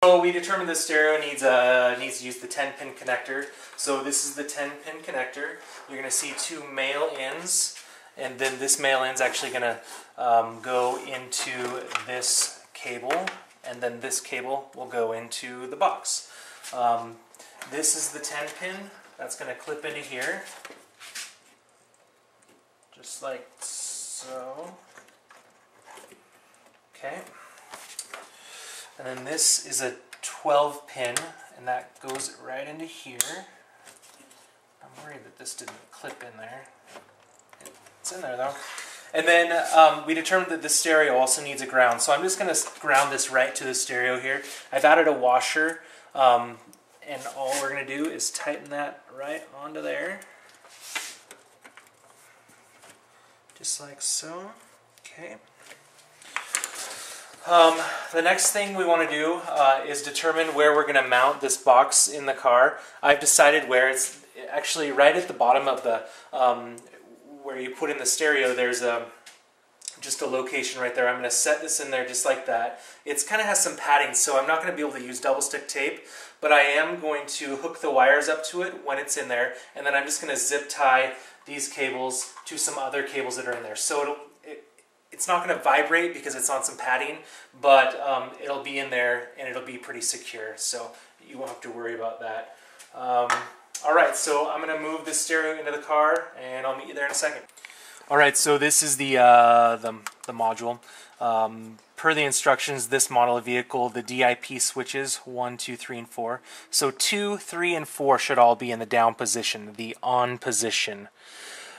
So we determined the stereo needs to use the 10-pin connector. So this is the 10-pin connector. You're going to see two male ends, and then this male end's actually going to go into this cable, and then this cable will go into the box. This is the 10-pin. That's going to clip into here, just like so. Okay. And then this is a 12-pin, and that goes right into here. I'm worried that this didn't clip in there. It's in there though. And then we determined that the stereo also needs a ground, so I'm just going to ground this right to the stereo here. I've added a washer, and all we're going to do is tighten that right onto there. Just like so. Okay. The next thing we want to do is determine where we're going to mount this box in the car. I've decided where. It's actually right at the bottom of the, where you put in the stereo, there's just a location right there. I'm going to set this in there just like that. It's kind of has some padding, so I'm not going to be able to use double stick tape, but I am going to hook the wires up to it when it's in there, and then I'm just going to zip tie these cables to some other cables that are in there. So it's not going to vibrate because it's on some padding, but it'll be in there and it'll be pretty secure, so you won't have to worry about that. Alright, so I'm going to move this stereo into the car, and I'll meet you there in a second. Alright, so this is the module. Per the instructions, this model of vehicle, the DIP switches 1, 2, 3, and 4. So 2, 3, and 4 should all be in the down position, the on position.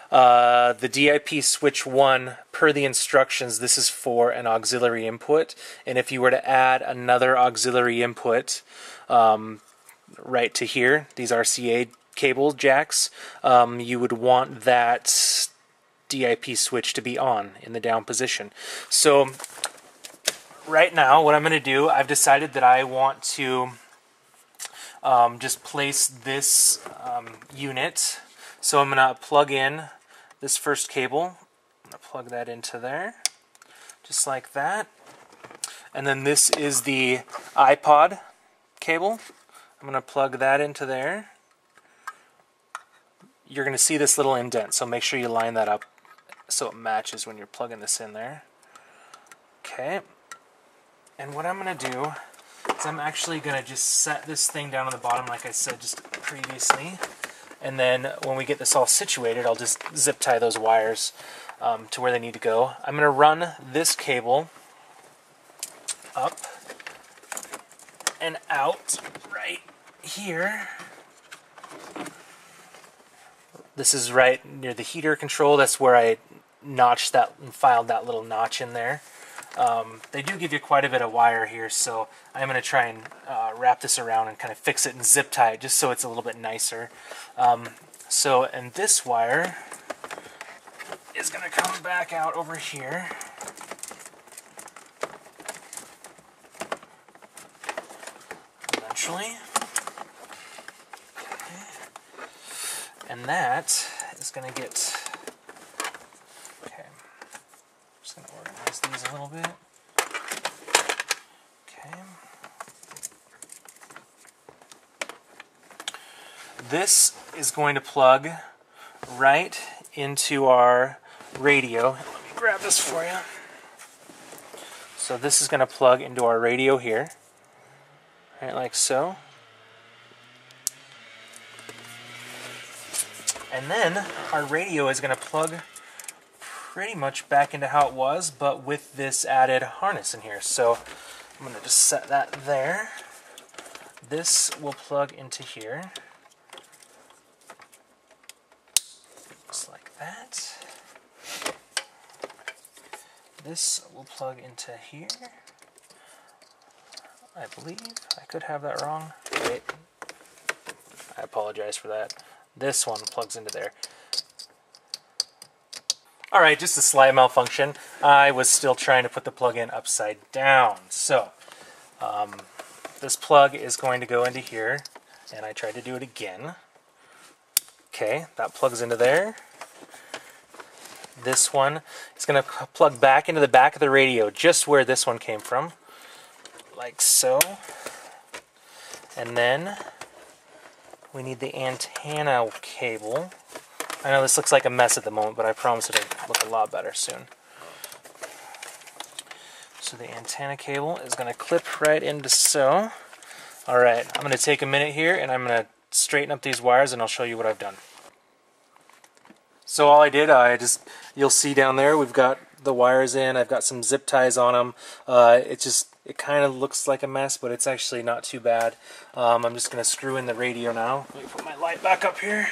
The DIP switch 1, per the instructions, this is for an auxiliary input, and if you were to add another auxiliary input right to here, these RCA cable jacks, you would want that DIP switch to be on in the down position. So right now what I'm going to do, I've decided that I want to just place this unit. So I'm going to plug in this first cable. I'm going to plug that into there, just like that. And then this is the iPod cable. I'm going to plug that into there. You're going to see this little indent, so make sure you line that up so it matches when you're plugging this in there. Okay. And what I'm going to do is I'm actually going to just set this thing down on the bottom like I said just previously. And then when we get this all situated, I'll just zip tie those wires to where they need to go. I'm going to run this cable up and out right here. This is right near the heater control. That's where I notched that and filed that little notch in there. They do give you quite a bit of wire here, so I'm going to try and wrap this around and kind of fix it and zip tie it just so it's a little bit nicer. And this wire is going to come back out over here. Eventually. Okay. And that is going to get... Okay. I'm just going to organize these a little bit. Okay. This is going to plug right into our radio. Let me grab this for you. So this is going to plug into our radio here, right, like so. And then our radio is going to plug pretty much back into how it was, but with this added harness in here. So I'm going to just set that there. This will plug into here. Just like that. This will plug into here. I believe I could have that wrong. Wait. I apologize for that. This one plugs into there. Alright, just a slight malfunction. I was still trying to put the plug in upside down. So, this plug is going to go into here, and I tried to do it again. Okay, that plugs into there. This one is going to plug back into the back of the radio, just where this one came from, like so. And then we need the antenna cable. I know this looks like a mess at the moment, but I promise it'll look a lot better soon. So the antenna cable is going to clip right into so. Alright, I'm going to take a minute here and I'm going to straighten up these wires and I'll show you what I've done. So all I did, you'll see down there, we've got the wires in, I've got some zip ties on them. It kind of looks like a mess, but it's actually not too bad. I'm just going to screw in the radio now. Let me put my light back up here.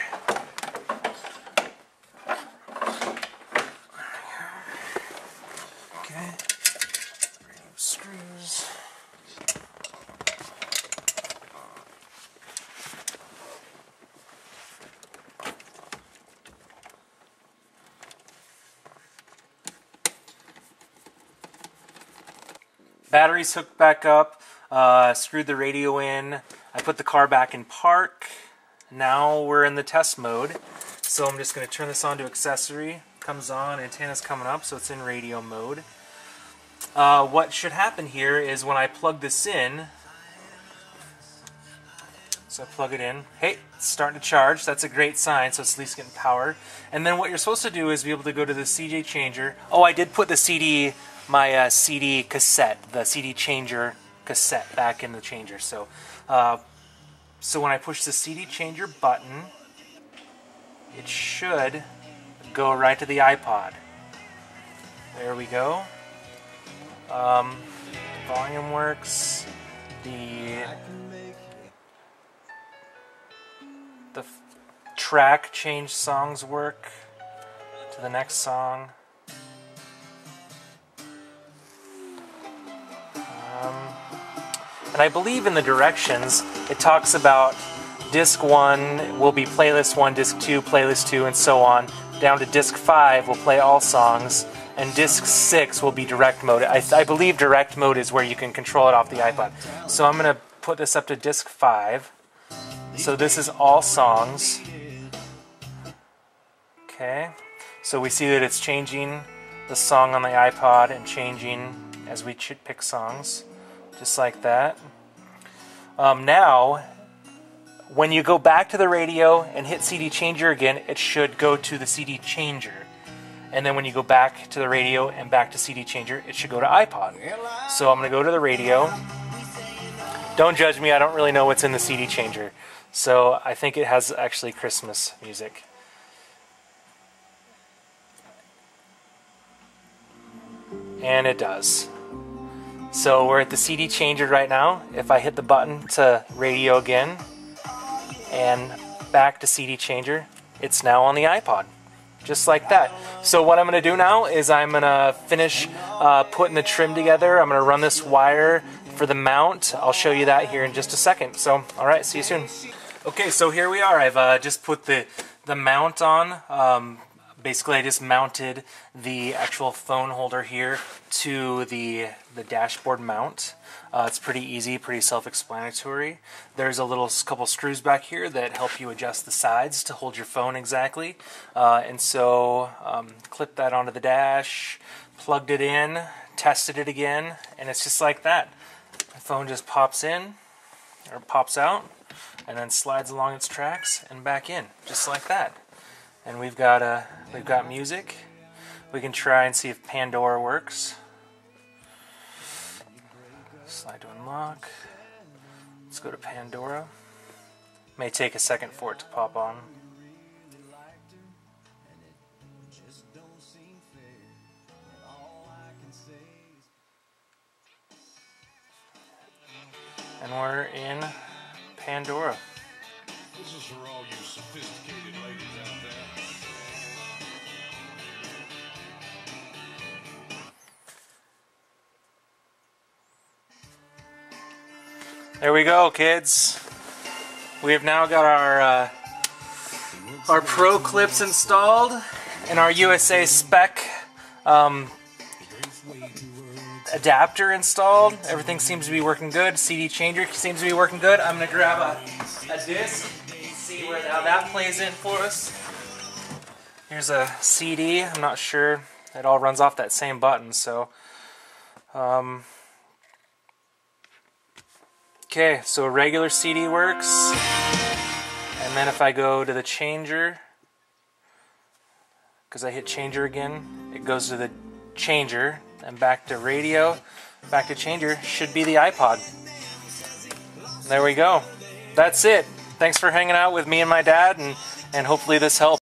Okay. Screws. Batteries hooked back up, screwed the radio in, I put the car back in park. Now we're in the test mode. So I'm just going to turn this on to accessory. Comes on, antenna's coming up, so it's in radio mode. What should happen here is when I plug this in, so I plug it in, hey, it's starting to charge, that's a great sign, so it's at least getting power. And then what you're supposed to do is be able to go to the CJ changer. Oh, I did put the CD, my CD cassette, the CD changer cassette back in the changer. So, so when I push the CD changer button, it should go right to the iPod. There we go. Volume works. The track change songs work to the next song. And I believe in the directions it talks about disc 1 will be playlist 1, disc 2, playlist 2, and so on. Down to disc 5 will play all songs, and disc 6 will be direct mode. I believe direct mode is where you can control it off the iPod. So I'm going to put this up to disc 5. So this is all songs. Okay, so we see that it's changing the song on the iPod and changing as we pick songs, just like that. Now, when you go back to the radio and hit CD changer again, it should go to the CD changer. And then when you go back to the radio and back to CD changer, it should go to iPod. So I'm going to go to the radio. Don't judge me, I don't really know what's in the CD changer. So I think it has actually Christmas music. And it does. So we're at the CD changer right now. If I hit the button to radio again and back to CD changer, it's now on the iPod. Just like that. So what I'm going to do now is I'm going to finish putting the trim together. I'm going to run this wire for the mount. I'll show you that here in just a second. So, alright, see you soon. Okay, so here we are. I've just put the mount on. Basically, I just mounted the actual phone holder here to the dashboard mount. It's pretty easy, pretty self-explanatory. There's a couple screws back here that help you adjust the sides to hold your phone exactly. And so, clipped that onto the dash, plugged it in, tested it again, and it's just like that. The phone just pops in, or pops out, and then slides along its tracks and back in, just like that. And we've got music. We can try and see if Pandora works. Slide to unlock. Let's go to Pandora. May take a second for it to pop on. And we're in Pandora. This is for all you sophisticated ladies out there. There we go, kids. We have now got our ProClips installed and our USA-SPEC adapter installed. Everything seems to be working good. CD changer seems to be working good. I'm going to grab a disc, see how that plays in for us. Here's a CD. I'm not sure. It all runs off that same button, so... Okay, Okay, so a regular CD works, and then if I go to the changer, because I hit changer again, it goes to the changer, and back to radio, back to changer, should be the iPod. There we go. That's it. Thanks for hanging out with me and my dad, and hopefully this helped.